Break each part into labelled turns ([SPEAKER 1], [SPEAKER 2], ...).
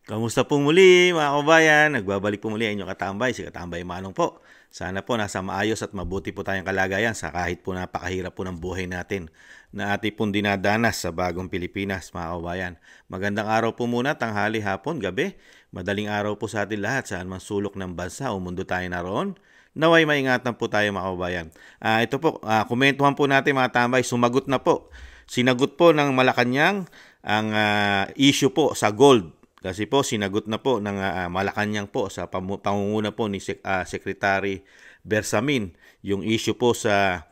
[SPEAKER 1] Kamusta po muli mga kabayan? Nagbabalik po muli ang inyong katambay, si Katambay Manong po. Sana po nasa maayos at mabuti po tayong kalagayan sa kahit po napakahirap po ng buhay natin na ating pong dinadanas sa bagong Pilipinas mga kabayan. Magandang araw po muna, tanghali, hapon, gabi. Madaling araw po sa atin lahat saan man sulok ng bansa o mundo tayo naroon. Naway maingatan po tayo mga kabayan. Ito po, komentuhan po natin mga tambay, sumagot na po. Sinagot po ng Malacanang ang issue po sa gold. Kasi po sinagot na po ng Malacanang po sa pangunguna po ni Secretary Bersamin yung issue po sa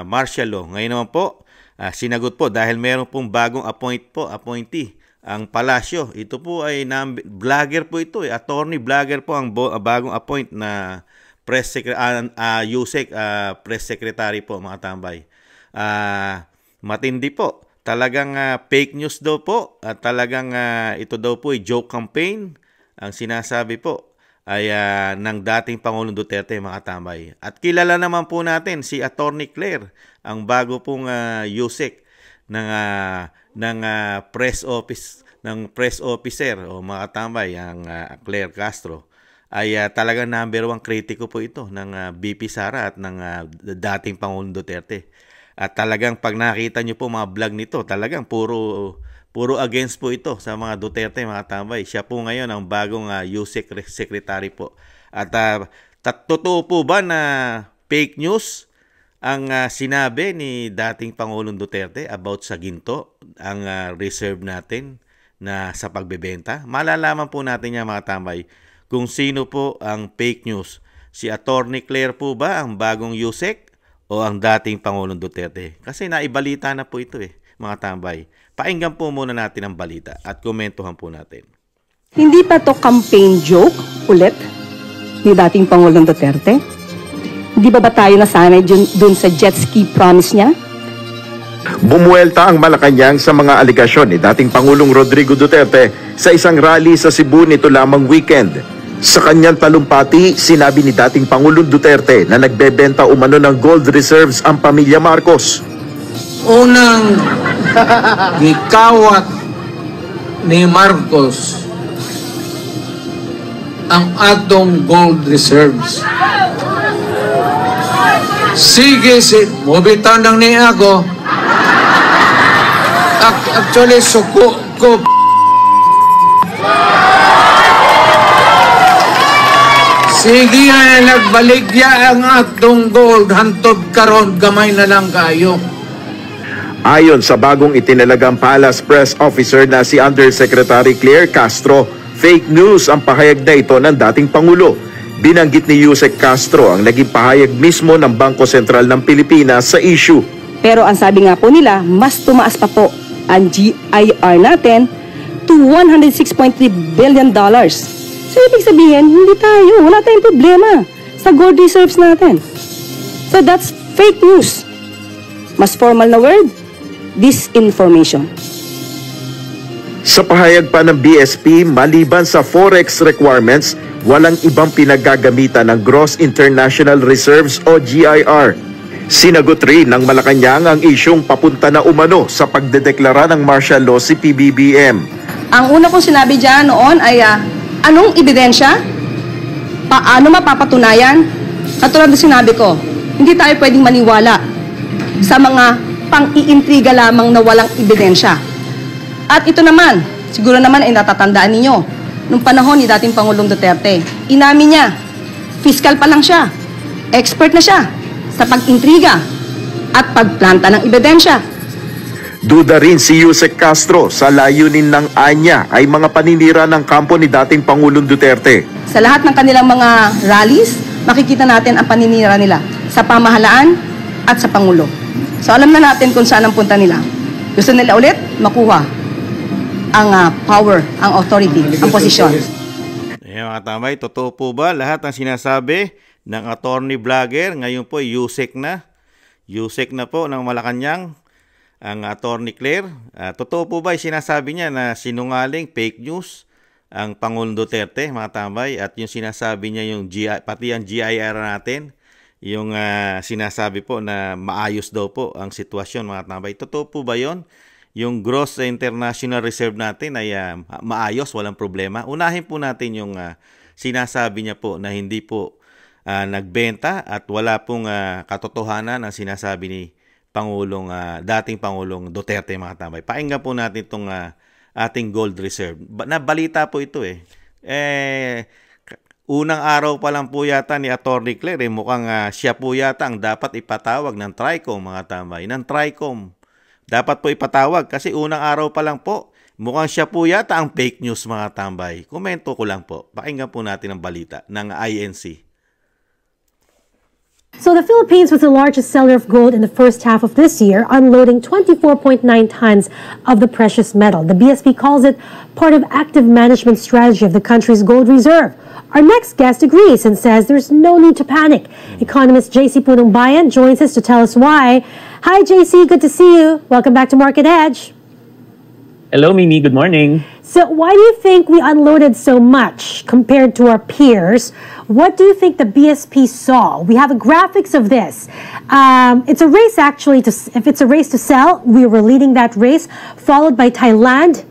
[SPEAKER 1] martial law. Ngayon naman po sinagot po dahil meron pong bagong appointee ang Palasyo. Ito po ay vlogger po ito, attorney vlogger po ang bagong appoint na USEC press secretary po mga tambay. Matindi po. Talagang fake news daw po at talagang ito daw po ay joke campaign ang sinasabi po ay ng dating Pangulong Duterte mga tambay. At kilala naman po natin si Attorney Claire, ang bago pong USEC ng press officer o mga tambay ang Claire Castro ay talagang number one kritiko po ito ng VP Sara at ng dating Pangulong Duterte. At talagang pag nakita nyo po mga vlog nito, talagang puro against po ito sa mga Duterte, mga tambay. Siya po ngayon ang bagong USEC secretary po. At totoo po ba na fake news ang sinabi ni dating Pangulong Duterte about sa ginto, ang reserve natin na sa pagbebenta? Malalaman po natin yan mga tambay kung sino po ang fake news. Si Attorney Claire po ba ang bagong USEC? O ang dating Pangulong Duterte? Kasi naibalita na po ito mga tambay. Painggan po muna natin ang balita at komentuhan po natin.
[SPEAKER 2] Hindi pa to campaign joke ulit ni dating Pangulong Duterte? Hindi ba tayo nasanay dun sa jet ski promise niya?
[SPEAKER 3] Bumuelta ang Malacanang sa mga aligasyon ni dating Pangulong Rodrigo Duterte sa isang rally sa Cebu nito lamang weekend. Sa kanyang talumpati, sinabi ni dating Pangulong Duterte na nagbebenta umano ng gold reserves ang pamilya Marcos.
[SPEAKER 4] Unang gikawat ni Marcos ang atong gold reserves. Sige, mubitan lang ni ako. Actually, suko ko. Sige ay nagbaligya ang atong gold, hantod karon gamay na lang kayo.
[SPEAKER 3] Ayon sa bagong itinalagang Palace Press Officer na si Undersecretary Claire Castro, fake news ang pahayag na ito ng dating Pangulo. Binanggit ni Yusek Castro ang naging pahayag mismo ng Bangko Sentral ng Pilipinas sa issue.
[SPEAKER 2] Pero ang sabi nga po nila, mas tumaas pa po ang GIR natin to $106.3 billion. So, ibig sabihin, wala tayong problema sa gold reserves natin. So, that's fake news. Mas formal na word, disinformation.
[SPEAKER 3] Sa pahayag pa ng BSP, maliban sa forex requirements, walang ibang pinaggagamitan ng Gross International Reserves o GIR. Sinagot rin ng Malacanang ang isyong papunta na umano sa pagdedeklara ng martial law si PBBM.
[SPEAKER 2] Ang una kong sinabi dyan noon ay, anong ebidensya? Paano mapapatunayan? Katulad na sinabi ko, hindi tayo pwedeng maniwala sa mga pang-iintriga lamang na walang ebidensya. At ito naman, siguro naman ay natatandaan ninyo, nung panahon ni dating Pangulong Duterte, inamin niya, fiscal pa lang siya, expert na siya sa pag-intriga at pagplanta ng ebidensya.
[SPEAKER 3] Duda rin si Yusek Castro sa layunin ng ANYA ay mga paninira ng kampo ni dating Pangulong Duterte.
[SPEAKER 2] Sa lahat ng kanilang mga rallies, makikita natin ang paninira nila sa pamahalaan at sa Pangulo. So alam na natin kung saan ang punta nila. Gusto nila ulit makuha ang power, ang authority, ang posisyon.
[SPEAKER 1] Mga tambay, totoo po ba lahat ng sinasabi ng attorney vlogger? Ngayon po USEC na. USEC na po ng Malacanang. Ang Attorney Claire, totoo po ba yung sinasabi niya na sinungaling, fake news ang Pangulong Duterte, mga tambay, at yung sinasabi niya yung pati ang GIR natin, yung sinasabi po na maayos daw po ang sitwasyon, mga tambay. Totoo po ba yon? yung gross international reserve natin ay maayos, walang problema. Unahin po natin yung sinasabi niya po na hindi po nagbenta at wala pong katotohanan ang sinasabi ni dating Pangulong Duterte, mga katambay. Pakinggan po natin itong ating gold reserve. Nabalita po ito unang araw pa lang po yata ni Atty. Claire, mukhang siya po yata ang dapat ipatawag ng TRICOM, mga tambay. Ng TRICOM. Dapat po ipatawag kasi unang araw pa lang po, mukhang siya po yata ang fake news, mga tambay. Komento ko lang po. Pakinggan po natin ang balita ng INC.
[SPEAKER 5] So the Philippines was the largest seller of gold in the first half of this year, unloading 24.9 tons of the precious metal. The BSP calls it part of active management strategy of the country's gold reserve. Our next guest agrees and says there's no need to panic. Economist JC Punong Bayan joins us to tell us why. Hi JC, good to see you. Welcome back to Market Edge.
[SPEAKER 6] Hello Mimi, good morning.
[SPEAKER 5] So why do you think we unloaded so much compared to our peers? What do you think the BSP saw? We have a graphics of this. It's a race actually, if it's a race to sell, we were leading that race, followed by Thailand,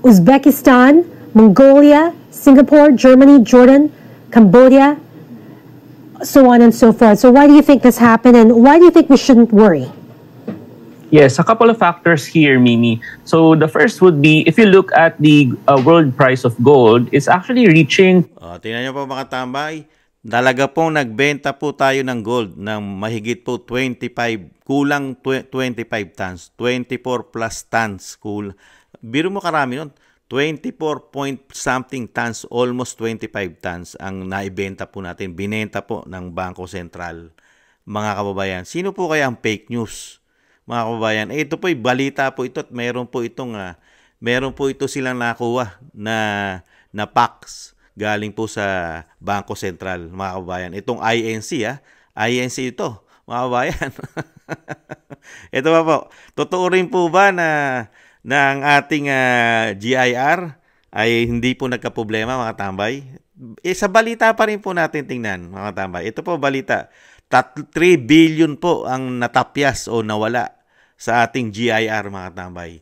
[SPEAKER 5] Uzbekistan, Mongolia, Singapore, Germany, Jordan, Cambodia, so on and so forth. So why do you think this happened and why do you think we shouldn't worry?
[SPEAKER 6] Yes, a couple of factors here, Mimi. So the first would be, if you look at the world price of gold, it's actually reaching...
[SPEAKER 1] Tingnan nyo po, mga tambay. Talaga pong nagbenta po tayo ng gold ng mahigit po 25, kulang 25 tons, 24 plus tons. Biro mo karami nun. 24 point something tons, almost 25 tons ang naibenta po natin, binenta po ng Bangko Sentral, mga kababayan. Sino po kaya ang fake news, mga kababayan? Ito po ay balita po ito at meron po ito silang nakuha na packs galing po sa Bangko Sentral, mga kababayan. Itong INC, INC ito, mga kababayan. Ito pa po, totoo rin po ba na ang ating GIR ay hindi po nagkaproblema, mga tambay? Sa balita pa rin po natin tingnan, mga tambay. Ito po balita, 3 billion po ang natapyas o nawala sa ating GIR, mga tambay.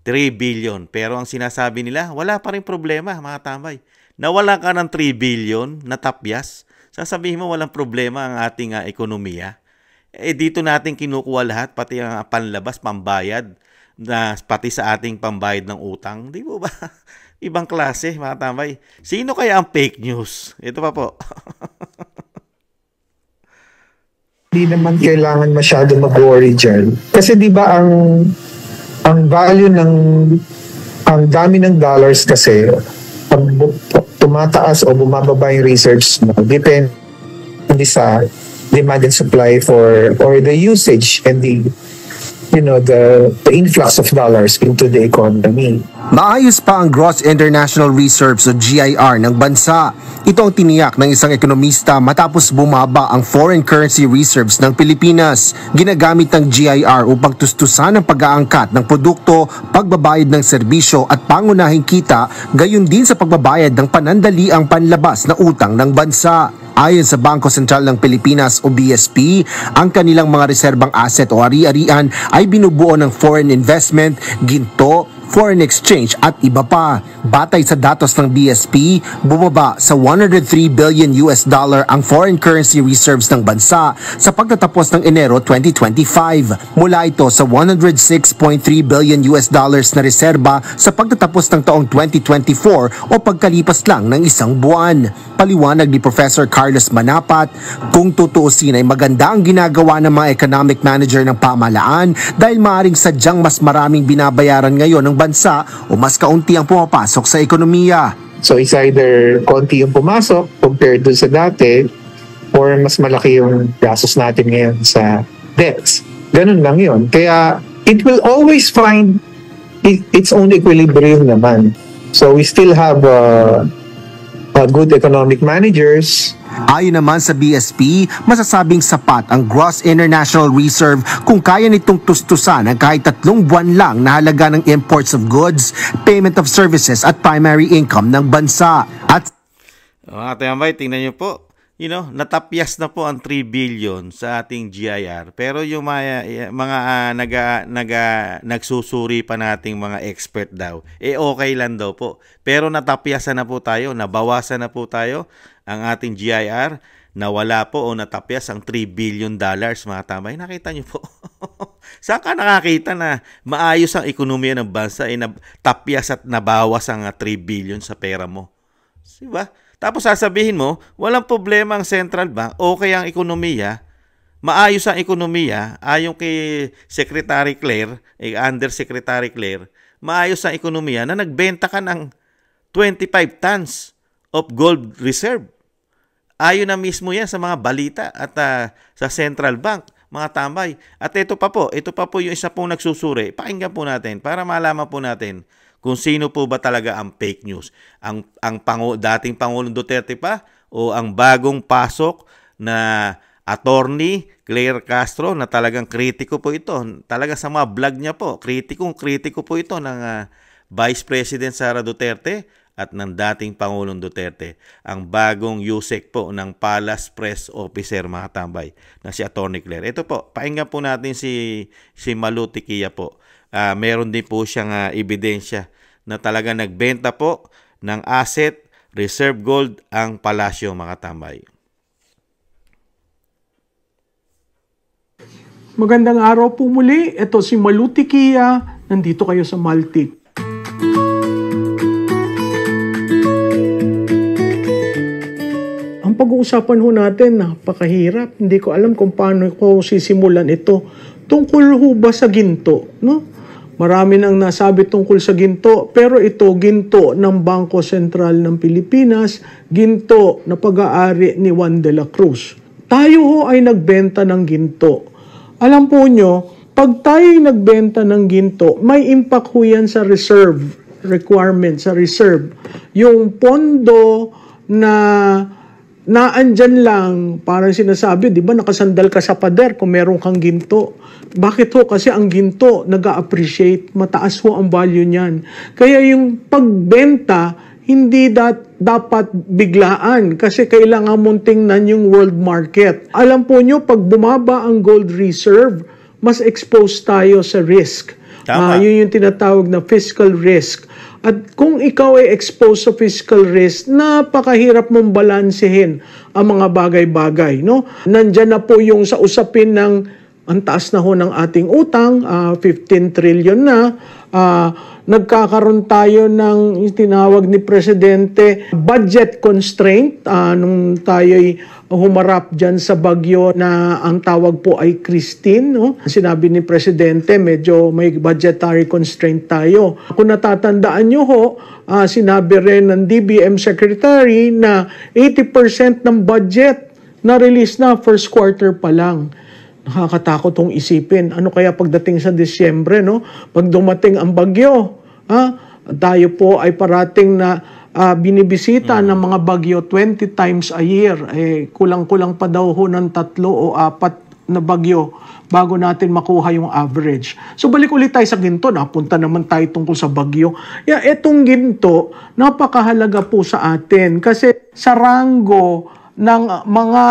[SPEAKER 1] 3 billion. Pero ang sinasabi nila, wala pa rin problema, mga tambay. Nawala ka ng 3 billion, natapyas, sasabihin mo walang problema ang ating ekonomiya. Dito natin kinukuha lahat, pati ang panlabas, pambayad, pati sa ating pambayad ng utang. Di po ba? Ibang klase, mga tambay. Sino kaya ang fake news? Ito pa po.
[SPEAKER 7] Hindi naman kailangan masyado mag-worry dyan. Kasi di ba ang value ang dami ng dollars kasi pag tumataas o bumababa yung research mo, depende sa demand and supply or the usage and the influx of dollars into the economy.
[SPEAKER 8] Maayos pa ang Gross International Reserves o GIR ng bansa. Ito ang tiniyak ng isang ekonomista matapos bumaba ang foreign currency reserves ng Pilipinas. Ginagamit ng GIR upang tustusan ang pag-aangkat ng produkto, pagbabayad ng serbisyo at pangunahing kita, gayon din sa pagbabayad ng panandaliang panlabas na utang ng bansa. Ayon sa Bangko Sentral ng Pilipinas o BSP, ang kanilang mga reserbang asset o ari-arian ay binubuo ng foreign investment, ginto, foreign exchange at iba pa. Batay sa datos ng BSP, bumaba sa $103 billion ang foreign currency reserves ng bansa sa pagtatapos ng Enero 2025. Mula ito sa $106.3 billion na reserba sa pagtatapos ng taong 2024 o pagkalipas lang ng isang buwan. Paliwanag ni Professor Carlos Manapat, kung tutuusin ay maganda ang ginagawa ng mga economic manager ng pamahalaan dahil maaaring sadyang mas maraming binabayaran ngayon ng bansa o mas kaunti ang pumapasok sa ekonomiya.
[SPEAKER 7] So it's either konti yung pumasok compared dun sa dati or mas malaki yung gastos natin ngayon sa debts. Ganun lang yun. Kaya it will always find its own equilibrium naman. So we still have good economic managers.
[SPEAKER 8] Ayon naman sa BSP, masasabing sapat ang Gross International Reserve kung kaya nitong tustusan ang kahit 3 buwan lang na halaga ng imports of goods, payment of services at primary income ng bansa. At
[SPEAKER 1] mga tambay, tingnan nyo po. natapyas na po ang 3 billion sa ating GIR. Pero yung mga nagsusuri pa nating mga expert daw, okay lang daw po. Pero natapyasan na po tayo, nabawasan na po tayo ang ating GIR, nawala po o natapyas ang 3 billion dollars, mga tambay. Nakita nyo po. Saan ka nakakita na maayos ang ekonomiya ng bansa, natapyas at nabawas ang 3 billion sa pera mo? Diba? Tapos sasabihin mo, walang problema ang central bank, okay ang ekonomiya, maayos ang ekonomiya, ayon kay Secretary Claire, Undersecretary Claire, maayos ang ekonomiya na nagbenta ka ng 25 tons of gold reserve. Ayon na mismo yan sa mga balita at sa central bank, mga tambay. At ito pa po yung isa pong nagsusuri. Pakinggan po natin para malaman po natin kung sino po ba talaga ang fake news. Ang dating Pangulong Duterte pa o ang bagong pasok na attorney Claire Castro na talagang kritiko po ito. Talaga sa mga vlog niya po, kritiko po ito ng Vice President Sara Duterte at ng dating Pangulong Duterte. Ang bagong USEC po ng Palace Press Officer, mga tambay, na si Attorney Claire. Ito po, pakinggan po natin si Malu Tiquia po. Meron din po siyang ebidensya na talaga nagbenta po ng asset, reserve gold ang palasyo, mga tambay.
[SPEAKER 9] Magandang araw po muli. Ito si Malu Tiquia. Nandito kayo sa Maltik. Ang pag-uusapan ho natin, napakahirap. Hindi ko alam kung paano ko sisimulan ito. Tungkol ho ba sa ginto, no? Marami nang nasabi tungkol sa ginto, pero ito ginto ng Bangko Sentral ng Pilipinas, ginto na pag-aari ni Juan de la Cruz. Tayo ho ay nagbenta ng ginto. Alam po nyo, pag tayo ay nagbenta ng ginto, may impact ho yan sa reserve requirement, sa reserve. Yung pondo na naandyan lang, parang sinasabi, di ba, nakasandal ka sa pader kung meron kang ginto. Bakit ho? Kasi ang ginto nag-a-appreciate, mataas ho ang value niyan. Kaya yung pagbenta, hindi dapat biglaan kasi kailangan mong tingnan yung world market. Alam po nyo, pag bumaba ang gold reserve, mas exposed tayo sa risk. Yun yung tinatawag na fiscal risk. At kung ikaw ay exposed sa fiscal risk, napakahirap mong balansehin ang mga bagay-bagay. No? Nandyan na po yung sa usapin ng ang taas na ho ng ating utang, 15 trillion na. Nagkakaroon tayo ng tinawag ni Presidente budget constraint nung tayo'y humarap dyan sa bagyo na ang tawag po ay Christine. No? Sinabi ni Presidente, medyo may budgetary constraint tayo. Kung natatandaan nyo ho, sinabi rin ng DBM Secretary na 80% ng budget na-release na first quarter pa lang. Nakakatakot tong isipin. Ano kaya pagdating sa Disyembre, no? Pag dumating ang bagyo, tayo po ay parating na binibisita ng mga bagyo 20 times a year. Kulang-kulang pa daw ho ng 3 o 4 na bagyo bago natin makuha yung average. So balik ulit tayo sa ginto. Napunta naman tayo tungkol sa bagyo. Etong ginto, napakahalaga po sa atin kasi sa ranggo ng mga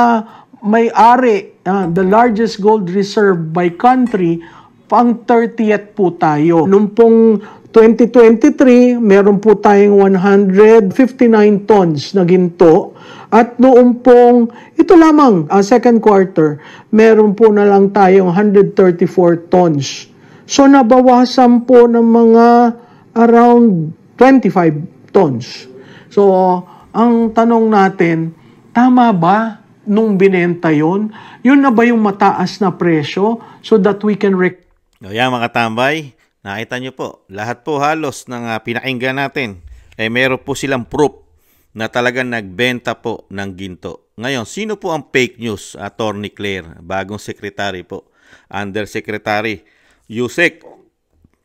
[SPEAKER 9] may-ari, the largest gold reserve by country, pang 30th po tayo. Noong pong 2023, meron po tayong 159 tons na ginto. At noong pong, ito lamang, second quarter, meron po na lang tayong 134 tons. So nabawasan po ng mga around 25 tons. So ang tanong natin, tama ba nung binenta yun na ba yung mataas na presyo so that we can
[SPEAKER 1] Yan mga tambay, nakita nyo po, lahat po halos ng pinakinggan natin, meron po silang proof na talagang nagbenta po ng ginto. Ngayon, sino po ang fake news? Attorney Claire, bagong secretary po, Undersecretary USEC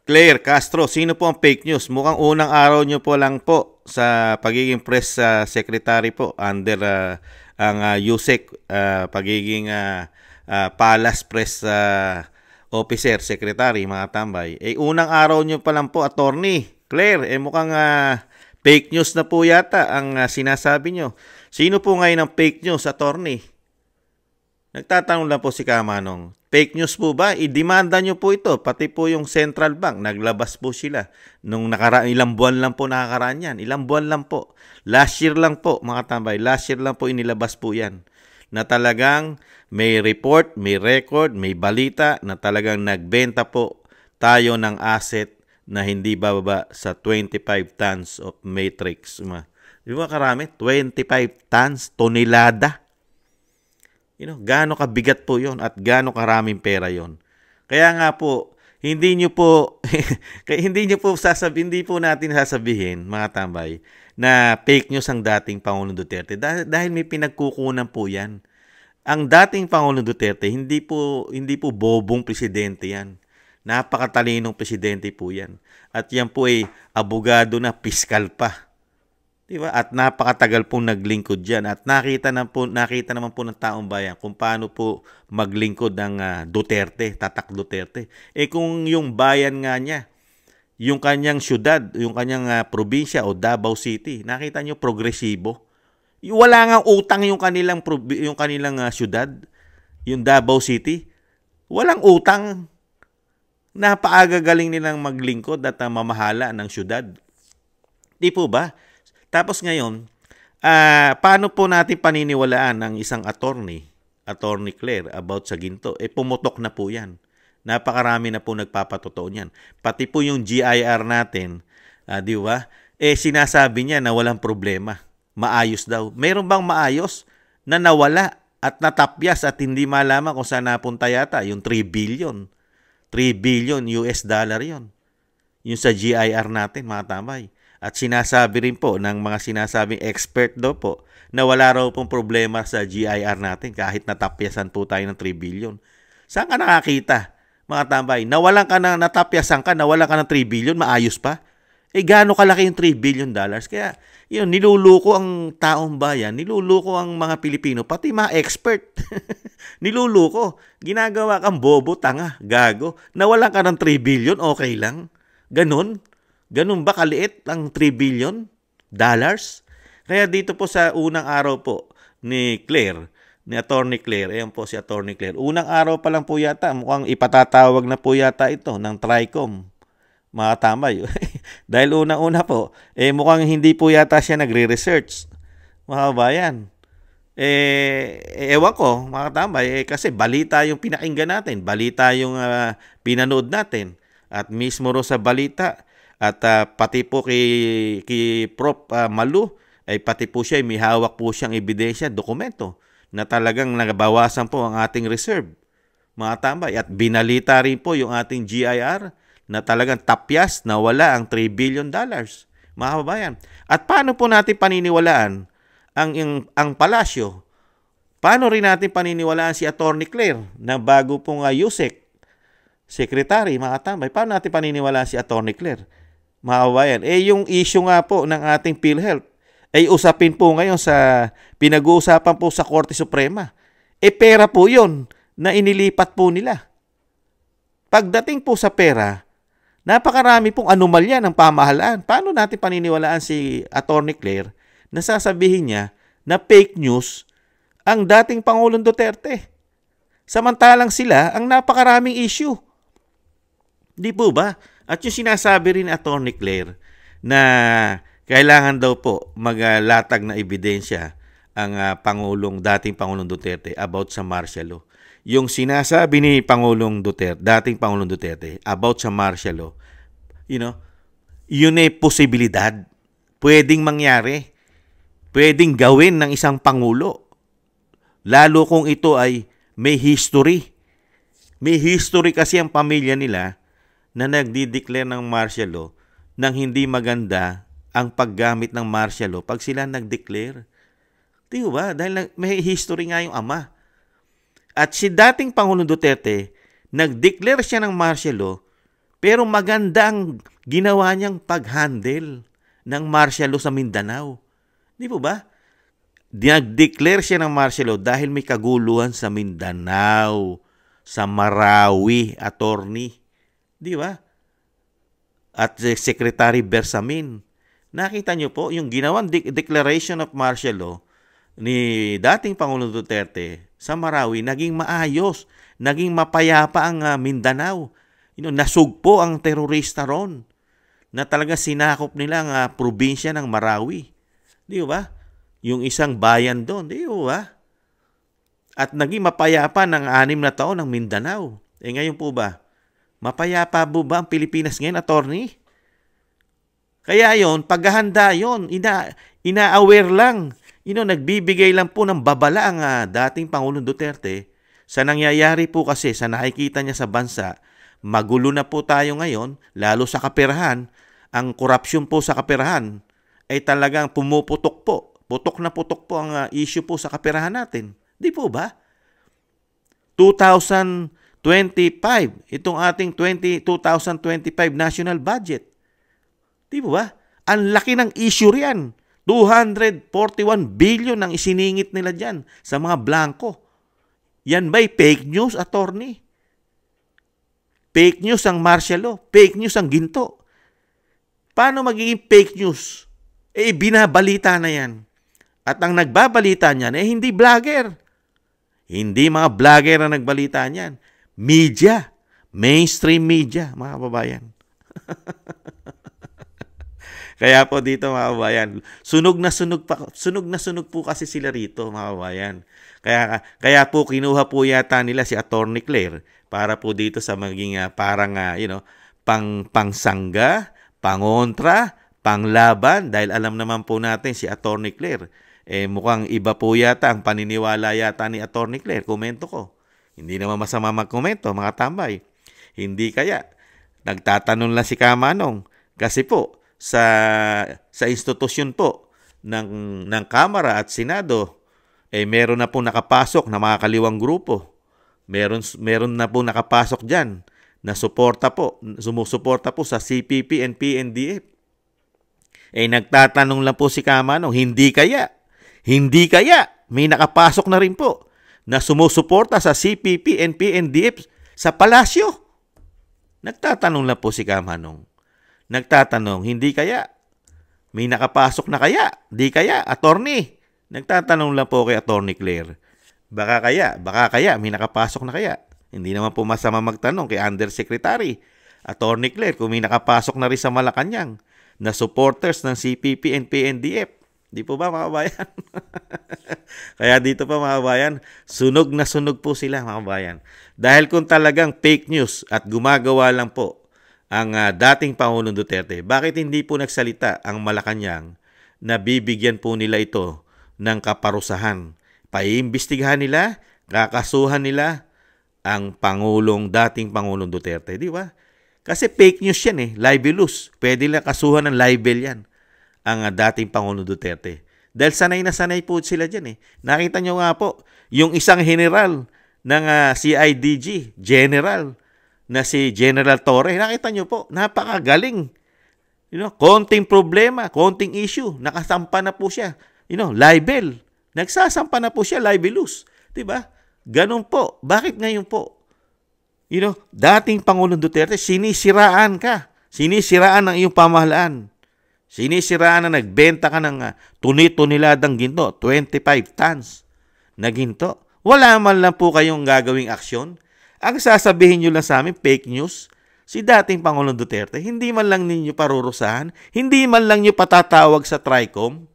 [SPEAKER 1] Claire Castro, sino po ang fake news? Mukhang unang araw nyo po lang po sa pagiging press secretary po under ang USEC, pagiging Palace Press Officer, Secretary, mga tambay. Unang araw nyo pa lang po, Attorney Claire, mukhang Fake news na po yata ang sinasabi nyo. Sino po ngayon ang fake news, attorney? Nagtatanong lang po si Kamanong. Fake news po ba? I-demanda nyo po ito. Pati po yung Central Bank, naglabas po sila. Nung ilang buwan lang po nakakaraan yan. Ilang buwan lang po. Last year lang po, mga tambay. Last year lang po inilabas po yan. Na talagang may report, may record, may balita na talagang nagbenta po tayo ng asset na hindi bababa sa 25 tons of matrix. Di ba karami? 25 tons, tonelada. Gaano kabigat po yon at gaano karaming pera yon. Kaya nga po, hindi po natin sasabihin, mga tambay, na fake news ang dating Pangulong Duterte dahil may pinagkukunan po yan. Ang dating Pangulong Duterte, hindi po bobong presidente yan. Napakatalinong presidente po yan. At yan po ay abogado na, piskal pa. Diba? At napakatagal pong naglingkod dyan. At nakita naman po ng taong bayan kung paano po maglingkod ng Duterte, Tatak Duterte. Kung yung bayan nga niya, yung kanyang syudad, yung kanyang probinsya o Davao City, nakita nyo progresibo. Wala nga utang yung kanilang syudad, yung Davao City. Walang utang. Napaagagaling nilang maglingkod at mamahala ng syudad. Di po ba? Tapos ngayon, paano po natin paniniwalaan ng isang attorney Claire, about sa ginto? Pumutok na po yan. Napakarami na po nagpapatotoo niyan. Pati po yung GIR natin, di ba? Sinasabi niya na walang problema. Maayos daw. Meron bang maayos na nawala at natapyas at hindi malaman kung saan napunta yata? Yung 3 billion. 3 billion US dollar yon. Yung sa GIR natin, mga tambay. At sinasabi rin po ng mga sinasabing expert daw po na wala raw pong problema sa GIR natin kahit natapyasan po tayo ng 3 billion. Saan ka nakakita, mga tambay? Natapyasan ka, nawalan ka ng 3 billion, maayos pa? Gaano kalaki yung 3 billion dollars? Kaya, niluluko ang taong bayan, niluluko ang mga Pilipino, pati mga expert. Niluluko. Ginagawa kang bobo, tanga, gago. Nawalan ka ng 3 billion, okay lang. Ganun? Ganun ba kaliit ang 3 billion dollars? Kaya dito po sa unang araw po ni Attorney Claire, ayan po si Attorney Claire. Unang araw pa lang po yata, mukhang ipatatawag na po yata ito ng TRICOM. Mga tambay. Dahil unang-una po, mukhang hindi po yata siya nagre-research. Mga kabayan. Ewan ko, mga tambay, kasi balita yung pinakinggan natin, balita yung pinanood natin. At mismo ro sa balita, at pati po kay Prof. Malu, ay pati po siya, may hawak po siyang ebidensya, dokumento, na talagang nagabawasan po ang ating reserve. Mga tambay, at binalita rin po yung ating GIR, na talagang tapyas na wala ang 3 billion dollars. Mga kababayan. At paano po natin paniniwalaan ang palasyo? Paano rin natin paniniwalaan si Attorney Claire na bago pong USEC Secretary, mga tambay? Paano natin paniniwalaan si Attorney Claire? Mga kababayan, yung issue nga po ng ating PhilHealth ay usapin po ngayon pinag-uusapan po sa Korte Suprema. Pera po yon na inilipat po nila. Pagdating po sa pera, napakarami pong anomalya ng pamahalaan. Paano natin paniniwalaan si Attorney Claire na sasabihin niya na fake news ang dating Pangulong Duterte? Samantalang sila ang napakaraming issue. Di po ba? At yung sinasabi rin ni Attorney Claire na kailangan daw po maglatag na ebidensya ang dating Pangulong Duterte about sa martial law. Yung sinasabi ni dating Pangulong Duterte about sa martial law, yun ay posibilidad. Pwedeng mangyari. Pwedeng gawin ng isang Pangulo. Lalo kung ito ay may history. May history kasi ang pamilya nila na nagdi-declare ng martial law nang hindi maganda ang paggamit ng martial law pag sila nag-declare. Di ba? Dahil may history nga yung ama. At si dating Pangulong Duterte, nag-declare siya ng martial law, pero maganda ang ginawa niyang pag-handle ng martial law sa Mindanao. Di po ba? Nag-declare siya ng martial law dahil may kaguluhan sa Mindanao, sa Marawi, attorney. Di ba? At Secretary Bersamin, Nakita nyo po, yung ginawang declaration of martial law ni dating Pangulong Duterte sa Marawi, naging maayos, naging mapayapa ang Mindanao. Nasugpo ang terorista ron na talaga sinakop nila ang probinsya ng Marawi. Di ba? Yung isang bayan doon. Di ba? At naging mapayapa ng 6 na taon ng Mindanao. Ngayon po ba? Mapayapa po ba ang Pilipinas ngayon, attorney? Kaya yon, paghahanda yon, ina-aware lang. Nagbibigay lang po ng babala ang dating Pangulong Duterte sa nangyayari po kasi sa nakikita niya sa bansa. Magulo na po tayo ngayon, lalo sa kaperahan. Ang korupsyon po sa kaperahan ay talagang pumuputok po. Putok na putok po ang issue po sa kaperahan natin. Di po ba? 2025, itong ating 2025 national budget. Di ba? Ang laki ng issue riyan. 241 billion ang isiningit nila dyan sa mga blanco. Yan ba'y fake news, attorney? Fake news ang martial law. Fake news ang ginto. Paano magiging fake news? Binabalita na yan. At ang nagbabalita niyan, hindi vlogger. Hindi mga vlogger ang nagbalita niyan. Media. Mainstream media, mga kababayan. Kaya po dito, mga kababayan, sunog na sunog po kasi sila rito, mga kababayan. Kaya po kinuha po yata nila si Attorney Claire para po dito sa maging parang pangsangga, pangontra, panglaban, dahil alam naman po natin si Attorney Claire, mukhang iba po yata ang paniniwala yata ni Attorney Claire. Komento ko. Hindi naman masama magkomento, mga tambay. Hindi kaya. Nagtatanong lang si Kamanong. Kasi po, sa institusyon po ng Kamara at Senado, meron na po nakapasok na mga kaliwang grupo. Meron na po nakapasok dyan na sumusuporta po sa CPP and PNDF. Nagtatanong lang po si Kamanong, hindi kaya may nakapasok na rin po na sumusuporta sa CPP and PNDF sa palasyo. Nagtatanong lang po si Kamanong. Nagtatanong, hindi kaya may nakapasok na kaya? Di kaya, attorney? Nagtatanong lang po kay Attorney Claire. Baka kaya may nakapasok na kaya? Hindi naman po masama magtanong kay Undersecretary Attorney Claire kung may nakapasok na rin sa Malacanang na supporters ng CPP and PNDF. Di po ba, mga kabayan? Kaya dito pa, mga kabayan, sunog na sunog po sila, mga kabayan. Dahil kung talagang fake news at gumagawa lang po ang dating Pangulong Duterte, bakit hindi po nagsalita ang Malacanang na bibigyan po nila ito ng kaparusahan? Paiimbestigahan nila, kakasuhan nila ang dating Pangulong Duterte, di ba? Kasi fake news yan libelous. Pwede lang kasuhan ng libel yan ang dating Pangulong Duterte. Dahil sanay na sanay po sila dyan Nakita nyo nga po, yung isang general ng CIDG, general, na si General Torre, nakita nyo po, napakagaling. Konting problema, konting issue, nakasampa na po siya. Libel. Nagsasampa na po siya, libelous. Diba? Ganun po. Bakit ngayon po? Dating Pangulong Duterte, sinisiraan ka. Sinisiraan ang iyong pamahalaan. Sinisiraan na nagbenta ka ng tuni-tuniladang ginto, 25 tons na ginto. Wala man lang po kayong gagawing aksyon. Ang sasabihin nyo lang sa amin, fake news, si dating Pangulong Duterte, hindi man lang ninyo parurusahan, hindi man lang nyo patatawag sa TRICOM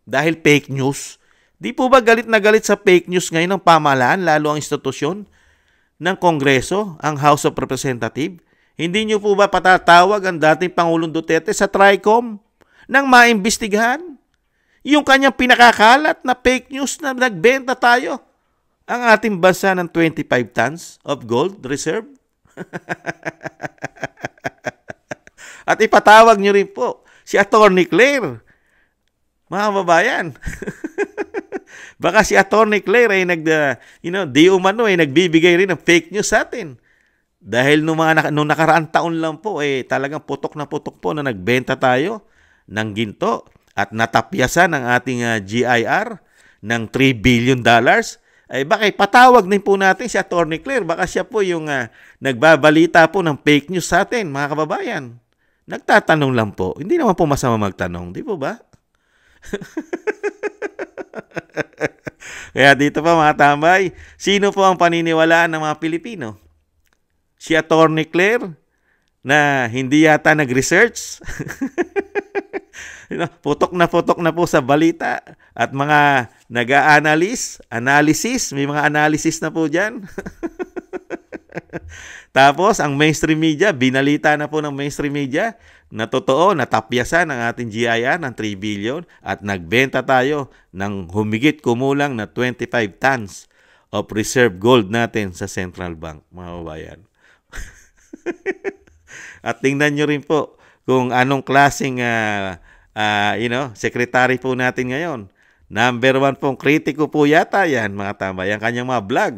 [SPEAKER 1] dahil fake news. Di po ba galit na galit sa fake news ngayon ng pamahalaan, lalo ang institusyon ng Kongreso, ang House of Representatives? Hindi nyo po ba patatawag ang dating Pangulong Duterte sa TRICOM nang maimbestigahan yung kanyang pinakakalat na fake news na nagbenta tayo ang ating bansa ng 25 tons of gold reserve? At ipatawag nyo rin po si Attorney Claire. Mga babayan. Baka si Attorney Claire ay nagbibigay rin ng fake news sa atin. Dahil nung nakaraang taon lang po, talagang putok na putok po na nagbenta tayo ng ginto at natapyasan ng ating GIR ng $3 billion. Baka patawag din po natin si Attorney Claire. Baka siya po yung nagbabalita po ng fake news sa atin, mga kababayan. Nagtatanong lang po. Hindi naman po masama magtanong. Di po ba? Kaya dito pa mga tambay, sino po ang paniniwalaan ng mga Pilipino? Si Atty. Claire na hindi yata nag-research? Putok na po sa balita at mga analysis, may mga analysis na po dyan. Tapos, ang mainstream media, binalita na po ng mainstream media na totoo, natapyasan ang ating GIR ng 3 billion at nagbenta tayo ng humigit kumulang na 25 tons of reserve gold natin sa Central Bank, mga kababayan. At tingnan nyo rin po kung anong klaseng secretary po natin ngayon. Number 1 pong kritiko po yata yan, mga tambay, ang kanyang mga vlog.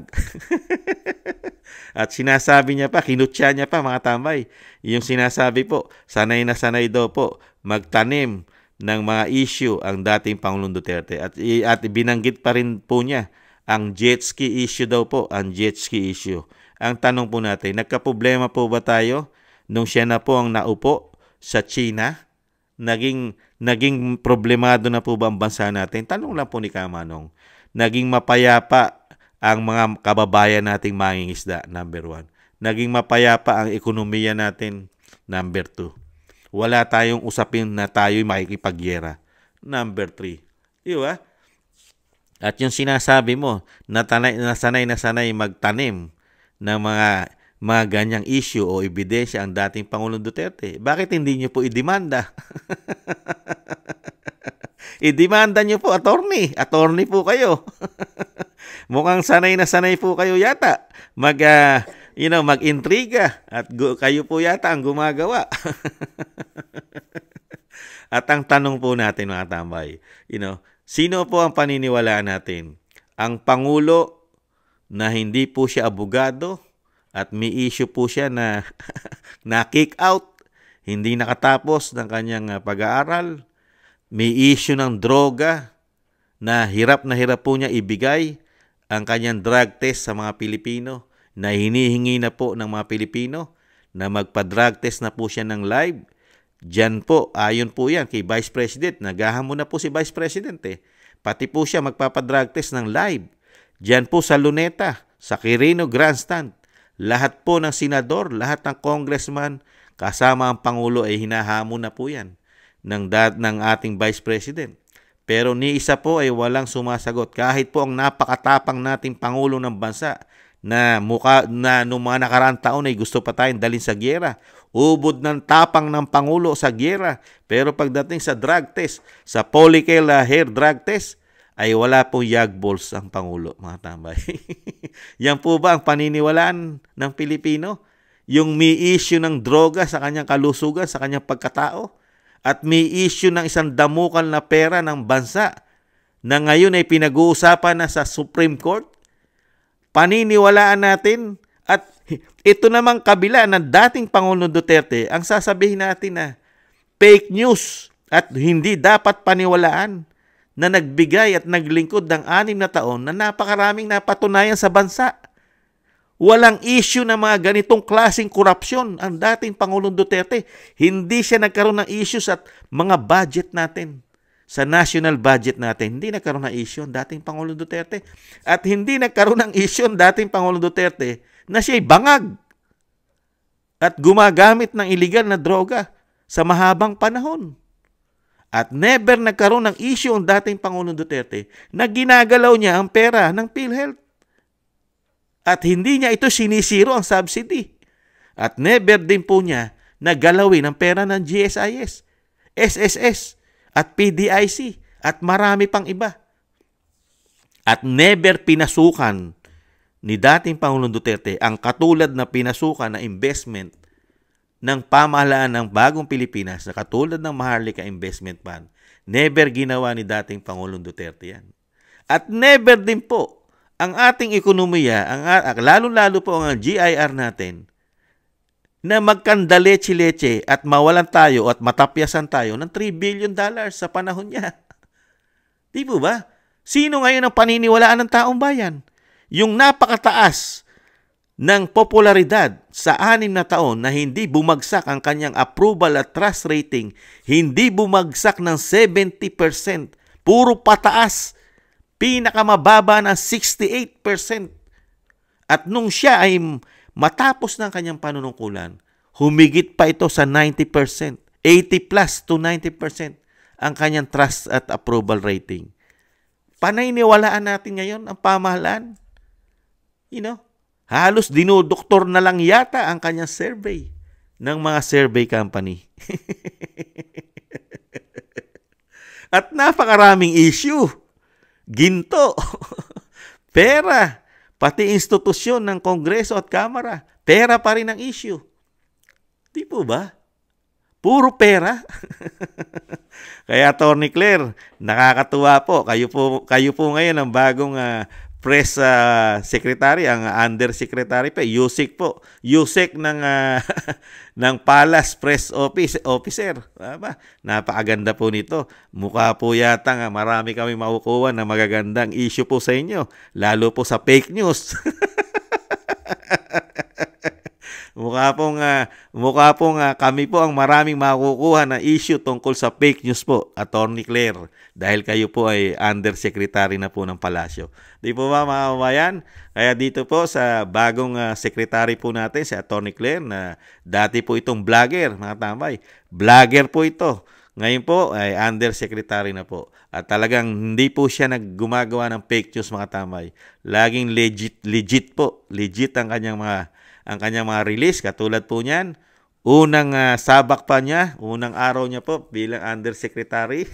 [SPEAKER 1] At sinasabi niya pa, kinutya niya pa, mga tambay, yung sinasabi po, sanay na sanay daw po magtanim ng mga issue ang dating Pangulong Duterte. At binanggit pa rin po niya ang jet ski issue daw po, ang jet ski issue. Ang tanong po natin, nagkaproblema po ba tayo nung siya na po ang naupo sa China? Naging problemado na po ba ang bansa natin? Tanong lang po ni Kamanong. Naging mapayapa ang mga kababayan nating mangingisda, number 1. Naging mapayapa ang ekonomiya natin, number 2. Wala tayong usapin na tayo'y makikipagyera, number 3. Di ba? At yung sinasabi mo, sanay magtanim ng mga ganyang issue o ebidensya ang dating Pangulong Duterte. Bakit hindi nyo po idemanda? Idemanda nyo po, attorney. Attorney po kayo. Mukhang sanay na sanay po kayo yata mag-intriga at kayo po yata ang gumagawa. At ang tanong po natin, mga tambay, sino po ang paniniwalaan natin? Ang Pangulo na hindi po siya abogado at may issue po siya na na-kick out, hindi nakatapos ng kanyang pag-aaral, may issue ng droga na hirap po niya ibigay ang kanyang drug test sa mga Pilipino, na hinihingi na po ng mga Pilipino na magpa-drug test na po siya ng live. Diyan po, ayon po yan kay Vice President, naghahamon na po si Vice President pati po siya magpapadrug test ng live. Diyan po sa Luneta, sa Quirino Grandstand, lahat po ng senador, lahat ng congressman, kasama ang Pangulo ay hinahamon na po yan ng ating Vice President. Pero ni isa po ay walang sumasagot. Kahit po ang napakatapang nating Pangulo ng bansa na noong mga nakaraang taon ay gusto pa tayong dalhin sa gyera. Ubod ng tapang ng Pangulo sa gyera. Pero pagdating sa drug test, sa follicle hair drug test, ay wala pong yagballs ang Pangulo, mga tambay. Yan po ba ang paniniwalaan ng Pilipino? Yung may issue ng droga sa kanyang kalusugan, sa kanyang pagkatao? At may issue ng isang damukal na pera ng bansa na ngayon ay pinag-uusapan na sa Supreme Court? Paniniwalaan natin? At ito namang kabila ng dating Pangulong Duterte, ang sasabihin natin na fake news at hindi dapat paniwalaan, na nagbigay at naglingkod ng 6 na taon na napakaraming napatunayan sa bansa. Walang issue na mga ganitong klaseng korupsyon ang dating Pangulong Duterte. Hindi siya nagkaroon ng issues at mga budget natin. Sa national budget natin, hindi nagkaroon ng issue ang dating Pangulong Duterte. At hindi nagkaroon ng issue ang dating Pangulong Duterte na siya'y bangag at gumagamit ng illegal na droga sa mahabang panahon. At never nagkaroon ng issue ang dating Pangulong Duterte na ginagalaw niya ang pera ng PhilHealth. At hindi niya ito sinisiro ang subsidy. At never din po niya nagalawin ang pera ng GSIS, SSS, at PDIC, at marami pang iba. At never pinasukan ni dating Pangulong Duterte ang katulad na pinasukan na investment ng pamahalaan ng bagong Pilipinas na katulad ng Maharlika Investment Fund. Never ginawa ni dating Pangulong Duterte yan. At never din po ang ating ekonomiya, lalo-lalo po ang GIR natin, na magkandaleche-leche at mawalan tayo at matapyasan tayo ng $3 billion sa panahon niya. Di po ba? Sino ngayon ang paniniwalaan ng taong bayan? Yung napakataas ng popularidad sa 6 na taon na hindi bumagsak ang kanyang approval at trust rating, hindi bumagsak ng 70%, puro pataas, pinakamababa na 68%. At nung siya ay matapos ng kanyang panunungkulan, humigit pa ito sa 90%, 80 plus to 90% ang kanyang trust at approval rating. Paniniwalaan natin ngayon ang pamahalaan. Halos dinodoktor na lang yata ang kanyang survey ng mga survey company. At napakaraming issue. Ginto, pera, pati institusyon ng Kongreso at Kamara, pera pa rin ang issue. Di po ba? Puro pera. Kaya Atty. Claire, nakakatuwa po. Kayo po ngayon ang bagong press secretary, ang undersecretary pa, USEC po. USEC ng Palace Press Officer. Napakaganda po nito. Mukha po yata marami kami makukuha na magagandang issue po sa inyo. Lalo po sa fake news. Mukha pong kami po ang maraming makukuha na issue tungkol sa fake news po, Atty. Claire, dahil kayo po ay undersecretary na po ng Palasyo. Di po ba mga kababayan? Kaya dito po sa bagong secretary po natin, si Atty. Claire, na dati po itong vlogger, mga tambay. Vlogger po ito. Ngayon po ay undersecretary na po. At talagang hindi po siya naggumagawa ng fake news, mga tambay. Laging legit po. Legit ang kanyang mga release. Katulad po niyan, unang sabak pa niya, unang araw niya po bilang undersecretary,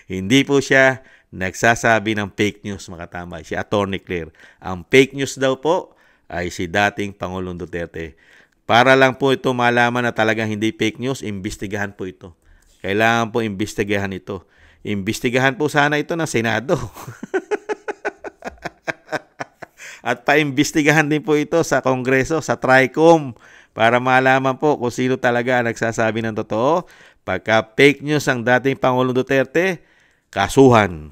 [SPEAKER 1] hindi po siya nagsasabi ng fake news, mga tambay. Si Atty. Claire. Ang fake news daw po ay si dating Pangulong Duterte. Para lang po ito malaman na talagang hindi fake news, imbestigahan po ito. Kailangan po imbestigahan ito. Imbestigahan po sana ito ng Senado. At paimbestigahan din po ito sa Kongreso, sa TRICOM, para malaman po kung sino talaga ang nagsasabi ng totoo. Pagka fake news ang dating Pangulong Duterte, kasuhan.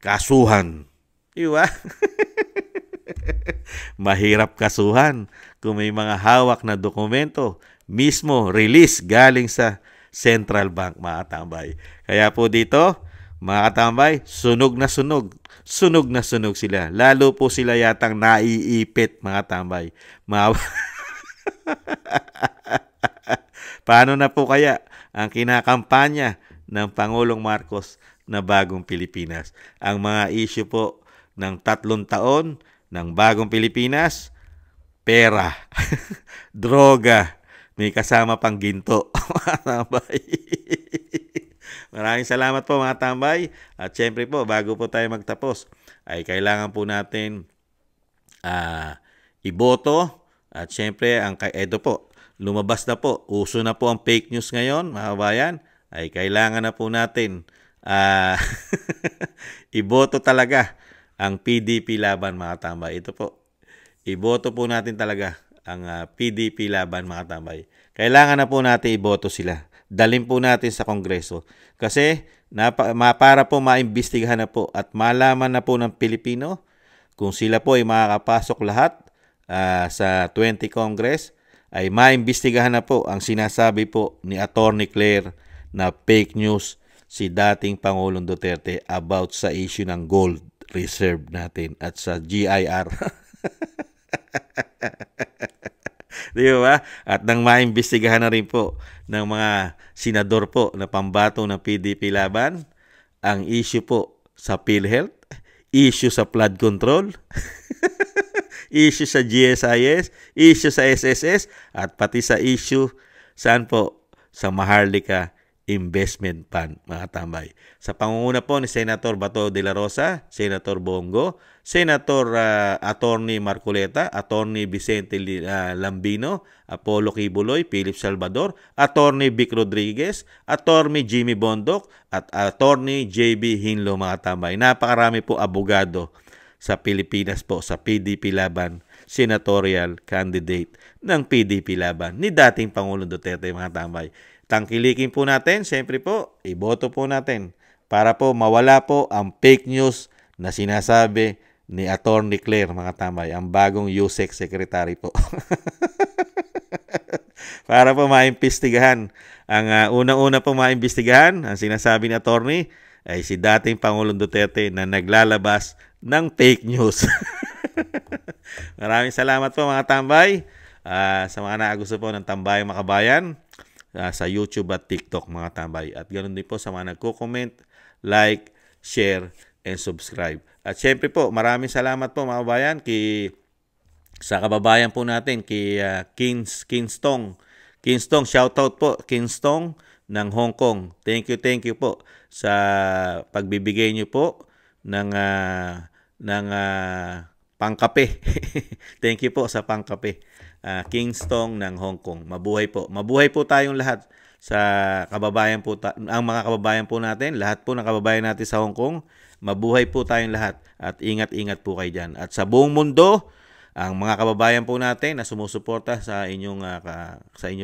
[SPEAKER 1] Kasuhan. Diba? Mahirap kasuhan kung may mga hawak na dokumento, mismo release galing sa Central Bank, mga tambay. Kaya po dito, mga katambay, sunog na sunog. Sunog na sunog sila. Lalo po sila yatang naiipit, mga tambay. Paano na po kaya ang kinakampanya ng Pangulong Marcos na Bagong Pilipinas? Ang mga issue po ng 3 taon ng Bagong Pilipinas, pera, droga, may kasama pang ginto, mga tambay. Maraming salamat po, mga tambay. At syempre po, bago po tayo magtapos, ay kailangan po natin iboto. At syempre, ito po, lumabas na po. Uso na po ang fake news ngayon, mga kabayan. Ay kailangan na po natin iboto talaga ang PDP laban, mga tambay. Ito po, iboto po natin talaga ang PDP laban, mga tambay. Kailangan na po natin iboto sila. Dalhin po natin sa Kongreso. Kasi para po maimbestigahan na po at malaman na po ng Pilipino kung sila po ay makakapasok lahat sa 20 Congress, ay maimbestigahan na po ang sinasabi po ni Atty. Claire na fake news si dating Pangulong Duterte about sa issue ng gold reserve natin at sa GIR. Di ba? At nang maimbestigahan na rin po ng mga senador po na pambato ng PDP laban, ang issue po sa PhilHealth, issue sa flood control, issue sa GSIS, issue sa SSS, at pati sa issue saan po? Sa Maharlika Investment Fund, mga tambay. Sa pangunguna po ni Senator Bato de la Rosa, Senator Bongo, Senator Attorney Marcoleta, Attorney Vicente Lambino, Apollo Kibuloy, Philip Salvador, Attorney Vic Rodriguez, Attorney Jimmy Bondoc, at Attorney JB Hinlo, mga tambay. Napakarami po abogado sa Pilipinas po sa PDP laban, senatorial candidate ng PDP laban ni dating Pangulong Duterte, mga tambay. Tangkilikin po natin, siyempre po, iboto po natin para po mawala po ang fake news na sinasabi ni Attorney Claire, mga tambay, ang bagong USEC Secretary po. Para po maimbestigahan. Ang unang-una po maimbestigahan, ang sinasabi ni Attorney, ay si dating Pangulong Duterte na naglalabas ng fake news. Maraming salamat po, mga tambay. Sa mga nakagusto po ng Tambayang Makabayan, sa YouTube at TikTok, mga tambay. At ganoon din po sa mga nagko-comment, like, share, and subscribe. At syempre po, maraming salamat po, mga kabayan, sa kababayan po natin, kay Kingston, shoutout po, Kingston ng Hong Kong. Thank you po sa pagbibigay niyo po ng pangkape. Thank you po sa pangkape. Kingston ng Hong Kong. Mabuhay po. Mabuhay po tayong lahat sa kababayan po, ang mga kababayan po natin, lahat po ng kababayan natin sa Hong Kong. Mabuhay po tayong lahat at ingat-ingat po kayo dyan. At sa buong mundo, ang mga kababayan po natin na sumusuporta sa inyong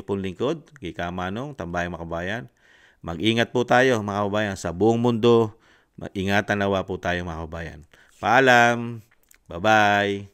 [SPEAKER 1] pong lingkod, kay Kamanong, Tambayang Makabayan, mag-ingat po tayo, mga kababayan, sa buong mundo. Ingatan nawa po tayo, mga kababayan. Paalam. Bye-bye.